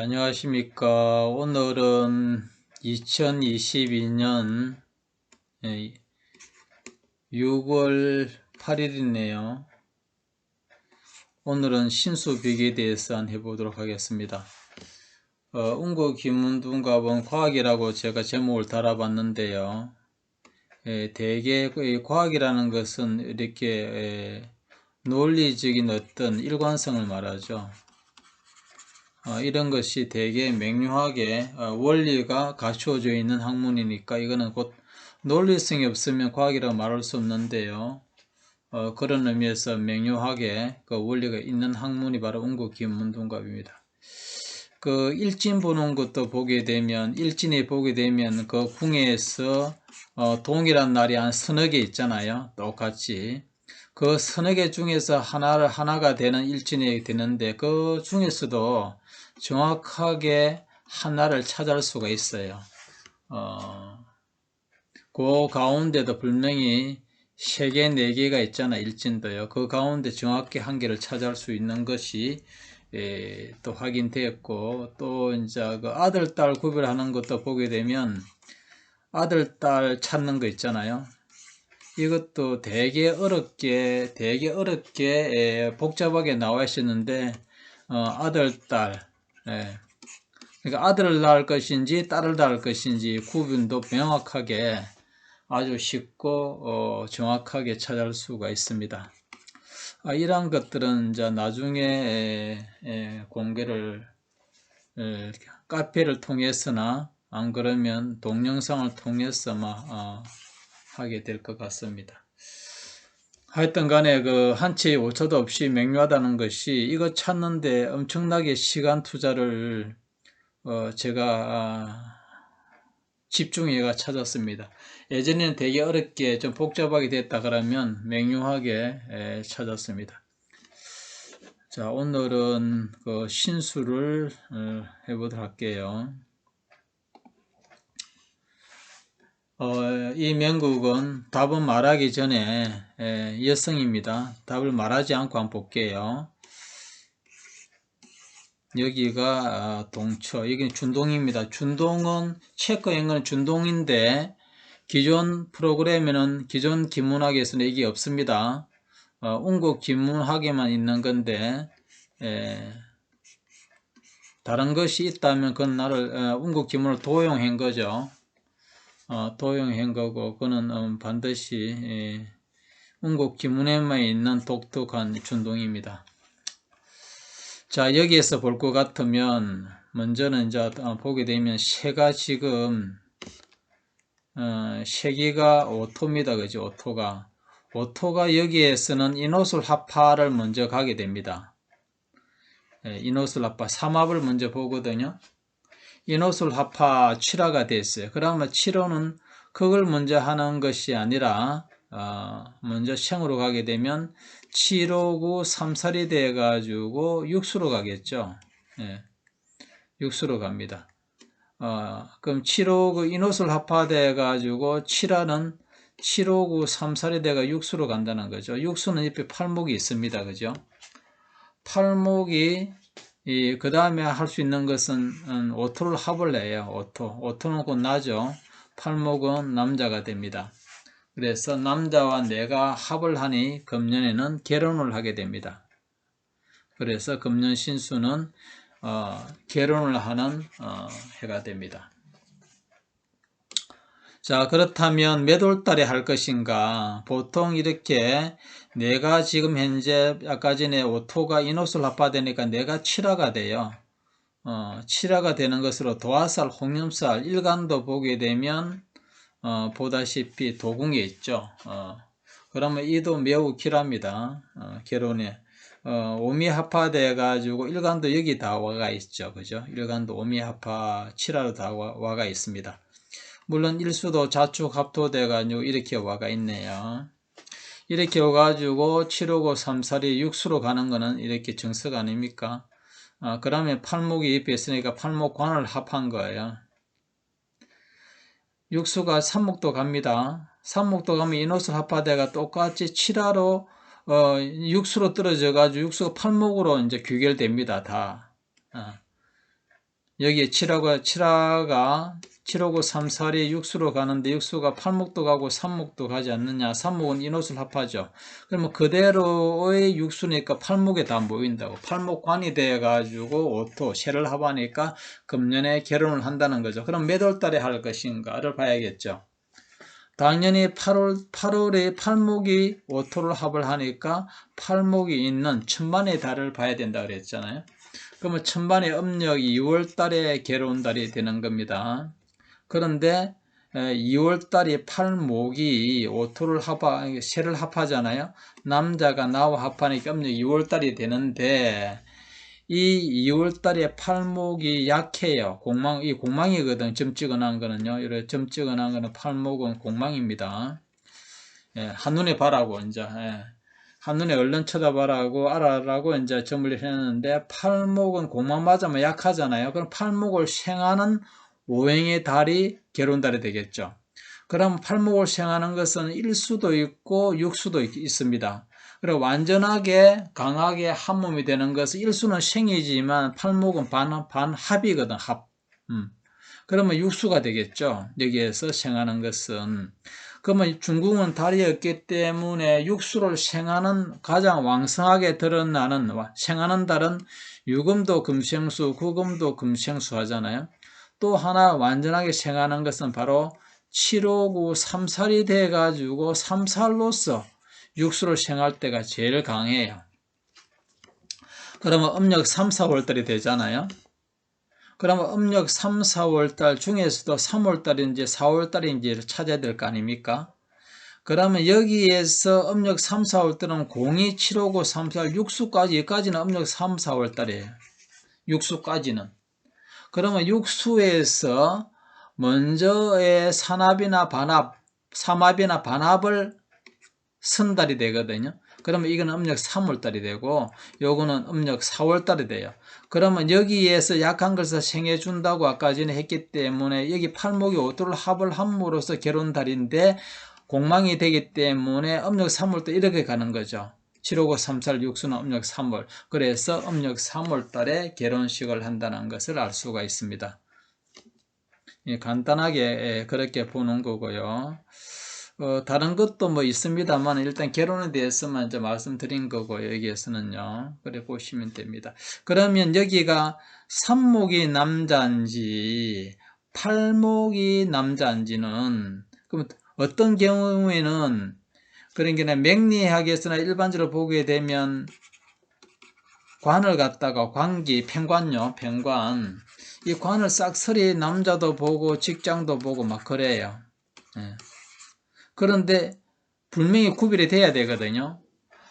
안녕하십니까. 오늘은 2022년 6월 8일이네요. 오늘은 신수비기에 대해서 해보도록 하겠습니다. 운구기문둔갑은 과학이라고 제가 제목을 달아봤는데요. 대개 과학이라는 것은 이렇게 논리적인 어떤 일관성을 말하죠. 이런 것이 되게 명료하게 원리가 갖추어져 있는 학문이니까 이거는 곧 논리성이 없으면 과학이라고 말할 수 없는데요. 그런 의미에서 명료하게 그 원리가 있는 학문이 바로 운구기문둔갑입니다. 그 일진 보는 것도 보게 되면 일진이 보게 되면 그 궁에서 동일한 날이 한 서너 개 있잖아요. 똑같이. 그 서너 개 중에서 하나가 되는 일진이 되는데 그 중에서도 정확하게 하나를 찾을 수가 있어요. 그 가운데도 분명히 3개, 4개가 있잖아, 일진도요. 그 가운데 정확히 한 개를 찾을 수 있는 것이 또 확인되었고, 또 이제 그 아들, 딸 구별하는 것도 보게 되면 아들, 딸 찾는 거 있잖아요. 이것도 되게 어렵게 복잡하게 나와 있었는데, 아들, 딸, 그러니까 아들을 낳을 것인지 딸을 낳을 것인지 구분도 명확하게 아주 쉽고 정확하게 찾을 수가 있습니다. 이러한 것들은 이제 나중에 공개를 카페를 통해서나 안 그러면 동영상을 통해서 하게 될 것 같습니다. 하여튼 간에 그 한치 오차도 없이 명료하다는 것이 이거 찾는데 엄청나게 시간 투자를 제가 집중해가 찾았습니다. 예전에는 되게 어렵게 좀 복잡하게 됐다 그러면 명료하게 찾았습니다. 자, 오늘은 그 신수를 해보도록 할게요. 이 명국은 답은 말하기 전에 여성입니다. 답을 말하지 않고 한번 볼게요. 여기가 동처, 여기는 준동입니다. 준동은 체커 연근은 준동인데 기존 프로그램에는 기존 기문학에서는 이게 없습니다. 운국 기문학에만 있는 건데 다른 것이 있다면 그건 나를 운국 기문을 도용한 거죠. 도용한 거고 그는 반드시 운국 기문에만 있는 독특한 준동입니다. 자, 여기에서 볼 것 같으면 먼저는 이제 보게 되면 새가 지금 세기가 오토입니다. 그죠? 오토가 여기에서는 이노술 합파를 먼저 가게 됩니다. 이노술 합파 삼합을 먼저 보거든요. 이노술 합파 7화가 됐어요. 그러면 7호는 그걸 먼저 하는 것이 아니라 먼저 생으로 가게 되면 7호구 3살이 돼 가지고 육수로 가겠죠. 육수로 갑니다. 그럼 7호구 인호술 합파돼 가지고 7화는 7호구 3살이 돼가 육수로 간다는 거죠. 육수는 옆에 팔목이 있습니다. 그죠? 팔목이 그 다음에 할 수 있는 것은 오토를 합을 내요. 오토는 곧 나죠. 팔목은 남자가 됩니다. 그래서 남자와 내가 합을 하니 금년에는 결혼을 하게 됩니다. 그래서 금년 신수는 결혼을 하는 해가 됩니다. 자, 그렇다면 몇 월달에 할 것인가? 보통 이렇게 내가 지금 현재 아까 전에 오토가 인호술 합파되니까 내가 7화가 돼요. 7화가 되는 것으로 도화살, 홍염살, 일간도 보게 되면 보다시피 도궁에 있죠. 그러면 이도 매우 길합니다. 결혼에. 오미합파돼 가지고 일간도 여기 다 와가 있죠. 그죠? 일간도 오미합파 7화로 다 와가 있습니다. 물론 일수도 자축 합토돼 가지고 이렇게 와가 있네요. 이렇게 와가지고 7호고 3살이 육수로 가는 거는 이렇게 정석 아닙니까? 그러면 팔목이 옆에 있으니까 팔목관을 합한 거예요. 육수가 삼목도 갑니다. 삼목도 가면 인호술 합파대가 똑같이 7화로 육수로 떨어져 가지고 육수가 팔목으로 이제 귀결됩니다. 다. 여기에 7하고 3, 4이 육수로 가는데 육수가 팔목도 가고 삼목도 가지 않느냐. 삼목은 이노술 합하죠. 그러면 그대로의 육수니까 팔목에 다 모인다고. 팔목관이 돼가지고 오토, 쇠를 합하니까 금년에 결혼을 한다는 거죠. 그럼 몇 월달에 할 것인가를 봐야겠죠. 당연히 8월에 팔목이 오토를 합을 하니까 팔목이 있는 천반의 달을 봐야 된다 그랬잖아요. 그러면 천반의 음력이 2월달에 괴로운 달이 되는 겁니다. 그런데 2월달이 팔목이 오토를 쇠를 합하잖아요. 남자가 나와 합하니까 음력 2월달이 되는데 이 2월달에 팔목이 약해요. 이 공망이거든. 점 찍어놓은 거는요. 이렇게 점 찍어놓은 거는 팔목은 공망입니다. 한눈에 봐라고 이제. 한눈에 얼른 쳐다봐라고 알아라고 이제 점을 해놨는데 팔목은 공만 맞으면 약하잖아요. 그럼 팔목을 생하는 오행의 달이 괴로운달이 되겠죠. 그럼 팔목을 생하는 것은 일수도 있고 육수도 있습니다. 그리고 완전하게 강하게 한 몸이 되는 것은 일수는 생이지만 팔목은 반합이거든. 합. 그러면 육수가 되겠죠. 여기에서 생하는 것은. 그러면 중국은 달이 없기 때문에 육수를 생하는 가장 왕성하게 드러나는 생하는 달은 유금도 금생수, 구금도 금생수 하잖아요. 또 하나 완전하게 생하는 것은 바로 759, 3살이 돼가지고 3살로서 육수를 생할 때가 제일 강해요. 그러면 음력 3, 4월달이 되잖아요. 그러면 음력 3, 4월달 중에서도 3월달인지 4월달인지를 찾아야 될 거 아닙니까? 그러면 여기에서 음력 3, 4월달은 02, 759, 34, 육수까지, 여기까지는 음력 3, 4월달이에요. 육수까지는. 그러면 육수에서 먼저의 산합이나 반합, 삼합이나 반합을 쓴 달이 되거든요. 그러면 이거는 음력 3월달이 되고 요거는 음력 4월달이 돼요. 그러면 여기에서 약한 것을 생해준다고 아까 전에 했기 때문에 여기 팔목이 오토를 합을 함으로써 결혼달인데 공망이 되기 때문에 음력 3월달 이렇게 가는 거죠. 759, 34, 육수는 음력 3월. 그래서 음력 3월달에 결혼식을 한다는 것을 알 수가 있습니다. 간단하게 그렇게 보는 거고요. 다른 것도 뭐 있습니다만 일단 결혼에 대해서만 이제 말씀드린 거고 여기에서는요. 그래 보시면 됩니다. 그러면 여기가 삼목이 남자인지 팔목이 남자인지는 그럼 어떤 경우에는 그러니까 명리학에서나 일반적으로 보게 되면 관을 갖다가 관기, 편관요, 편관. 이 관을 싹쓸이 남자도 보고 직장도 보고 막 그래요. 그런데 분명히 구별이 돼야 되거든요.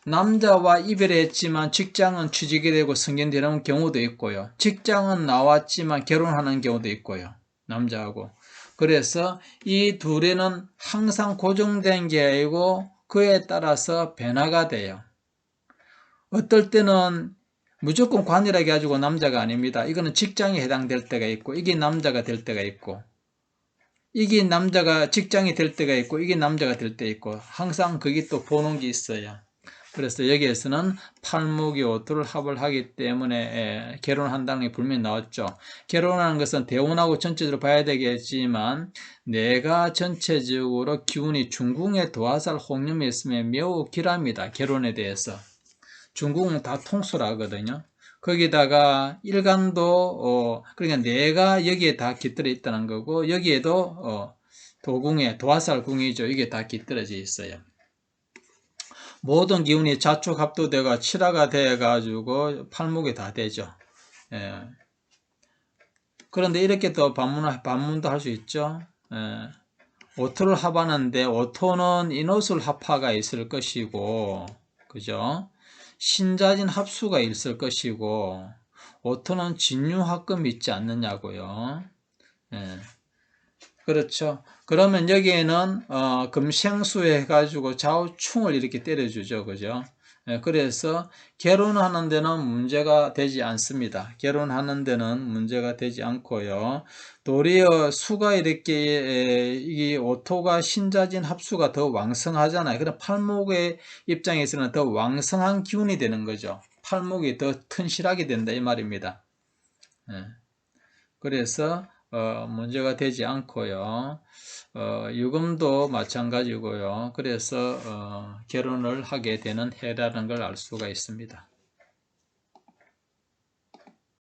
남자와 이별했지만 직장은 취직이 되고 승진되는 경우도 있고요. 직장은 나왔지만 결혼하는 경우도 있고요. 남자하고. 그래서 이 둘에는 항상 고정된 게 아니고 그에 따라서 변화가 돼요. 어떨 때는 무조건 관이라 해가지고 남자가 아닙니다. 이거는 직장에 해당될 때가 있고 이게 남자가 될 때가 있고 이게 남자가 직장이 될 때가 있고 이게 남자가 될 때 있고 항상 그게 또 보는 게 있어요. 그래서 여기에서는 팔목이 오토를 합을 하기 때문에 결혼한다는 게 분명히 나왔죠. 결혼하는 것은 대운하고 전체적으로 봐야 되겠지만 내가 전체적으로 기운이 중궁에 도화살 홍염이 있으면 매우 길합니다. 결혼에 대해서. 중국은 다 통수를 하거든요. 거기다가 일간도 그러니까 내가 여기에 다 깃들어 있다는 거고 여기에도 도궁에 도화살궁이죠. 이게 다 깃들어져 있어요. 모든 기운이 자축합도되고 칠화가 돼가지고 팔목이 다 되죠. 예. 그런데 이렇게 또 반문도 할 수 있죠. 예. 오토를 합하는데 오토는 인호술 합화가 있을 것이고 그죠? 신자진 합수가 있을 것이고 오토는 진유합금 있지 않느냐고요. 예. 그렇죠. 그러면 여기에는 금생수 해가지고 좌우충을 이렇게 때려주죠. 그죠? 예, 그래서 결혼하는 데는 문제가 되지 않습니다. 결혼하는 데는 문제가 되지 않고요. 도리어 수가 이렇게 이 오토가 신자진 합수가 더 왕성하잖아요. 그럼 팔목의 입장에서는 더 왕성한 기운이 되는 거죠. 팔목이 더 튼실하게 된다 이 말입니다. 예. 그래서 문제가 되지 않고요. 유금도 마찬가지고요. 그래서 결혼을 하게 되는 해라는 걸 알 수가 있습니다.